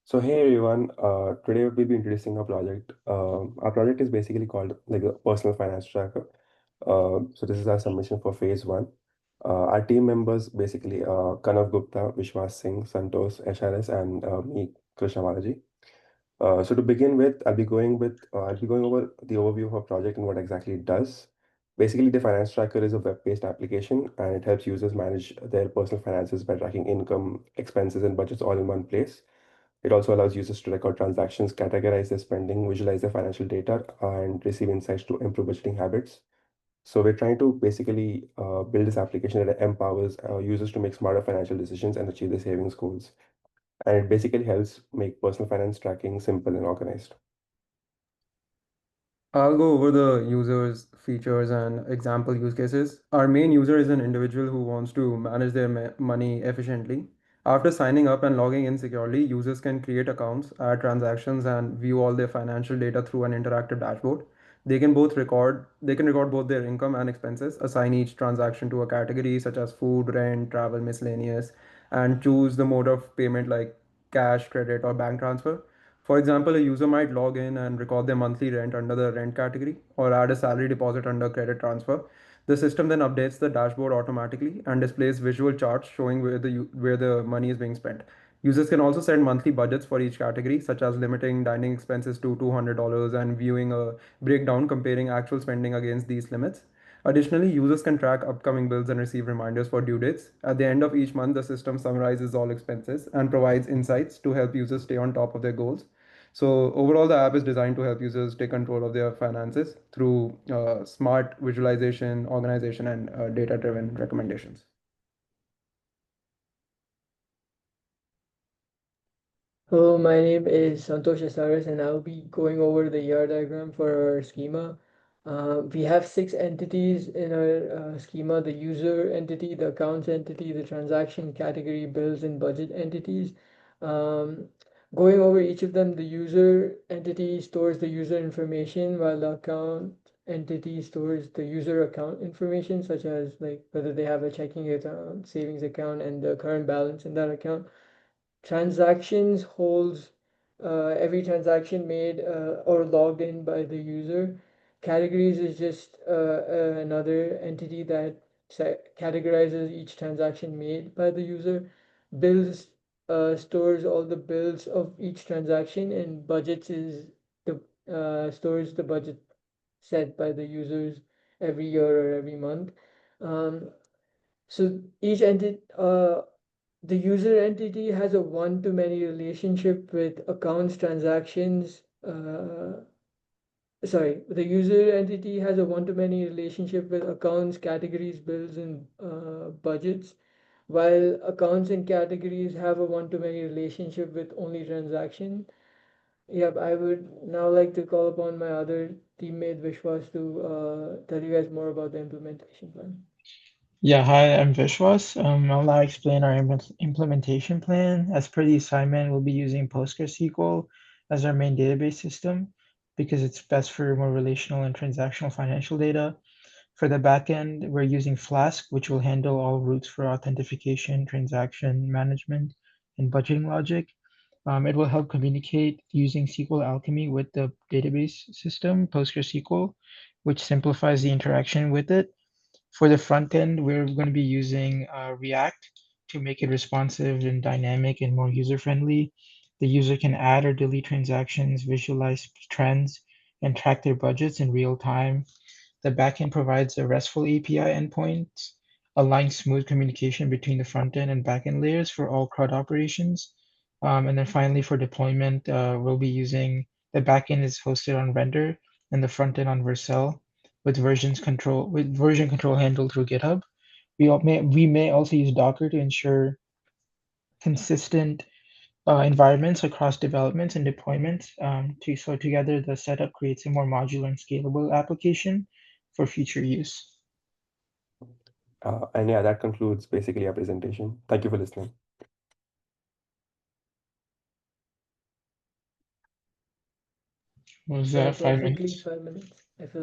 So hey everyone, today we'll be introducing our project. Our project is basically called like a personal finance tracker. So this is our submission for phase one. Our team members basically Kanav Gupta, Vishwas Singh, Santosh, HRS, and me, Krishna Balaji. So to begin with, I'll be going over the overview of our project and what exactly it does. Basically, the finance tracker is a web-based application and it helps users manage their personal finances by tracking income, expenses, and budgets all in one place. It also allows users to record transactions, categorize their spending, visualize their financial data, and receive insights to improve budgeting habits. So we're trying to basically build this application that empowers users to make smarter financial decisions and achieve their savings goals. And it basically helps make personal finance tracking simple and organized. I'll go over the users, features, and example use cases. Our main user is an individual who wants to manage their money efficiently. After signing up and logging in securely, users can create accounts, add transactions, and view all their financial data through an interactive dashboard. They can record both their income and expenses, assign each transaction to a category such as food, rent, travel, miscellaneous, and choose the mode of payment like cash, credit, or bank transfer. For example, a user might log in and record their monthly rent under the rent category or add a salary deposit under credit transfer. The system then updates the dashboard automatically and displays visual charts showing where the money is being spent. Users can also set monthly budgets for each category, such as limiting dining expenses to $200 and viewing a breakdown comparing actual spending against these limits. Additionally, users can track upcoming bills and receive reminders for due dates. At the end of each month, the system summarizes all expenses and provides insights to help users stay on top of their goals. So overall, the app is designed to help users take control of their finances through smart visualization, organization, and data-driven recommendations. Hello, my name is Santosh Asaras, and I'll be going over the ER diagram for our schema. We have six entities in our schema: the user entity, the accounts entity, the transaction category, bills, and budget entities. Um, Going over each of them, the user entity stores the user information, while the account entity stores the user account information, such as like whether they have a checking account, savings account, and the current balance in that account. Transactions holds every transaction made or logged in by the user. Categories is just another entity that categorizes each transaction made by the user. Bills stores all the bills of each transaction, and budgets is the stores the budget set by the users every year or every month. Um, so each entity, the user entity has a one-to-many relationship with accounts, transactions. The user entity has a one-to-many relationship with accounts, categories, bills, and budgets, while accounts and categories have a one-to-many relationship with only transaction. Yep, I would now like to call upon my other teammate Vishwas to tell you guys more about the implementation plan. Yeah, hi, I'm Vishwas. I'll now explain our implementation plan. As per the assignment, we'll be using PostgreSQL as our main database system because it's best for more relational and transactional financial data. For the backend, we're using Flask, which will handle all routes for authentication, transaction management, and budgeting logic. It will help communicate using SQL Alchemy with the database system, PostgreSQL, which simplifies the interaction with it. For the front end, we're going to be using React to make it responsive and dynamic and more user-friendly. The user can add or delete transactions, visualize trends, and track their budgets in real time. The backend provides a RESTful API endpoint, allowing smooth communication between the front end and backend layers for all CRUD operations. And then finally, for deployment, we'll be using the backend is hosted on Render and the front end on Vercel with version control handled through GitHub. We may also use Docker to ensure consistent environments across developments and deployments. So together, the setup creates a more modular and scalable application for future use. And yeah, that concludes basically our presentation. Thank you for listening. Was Yeah, that five perfectly minutes? 5 minutes. I feel like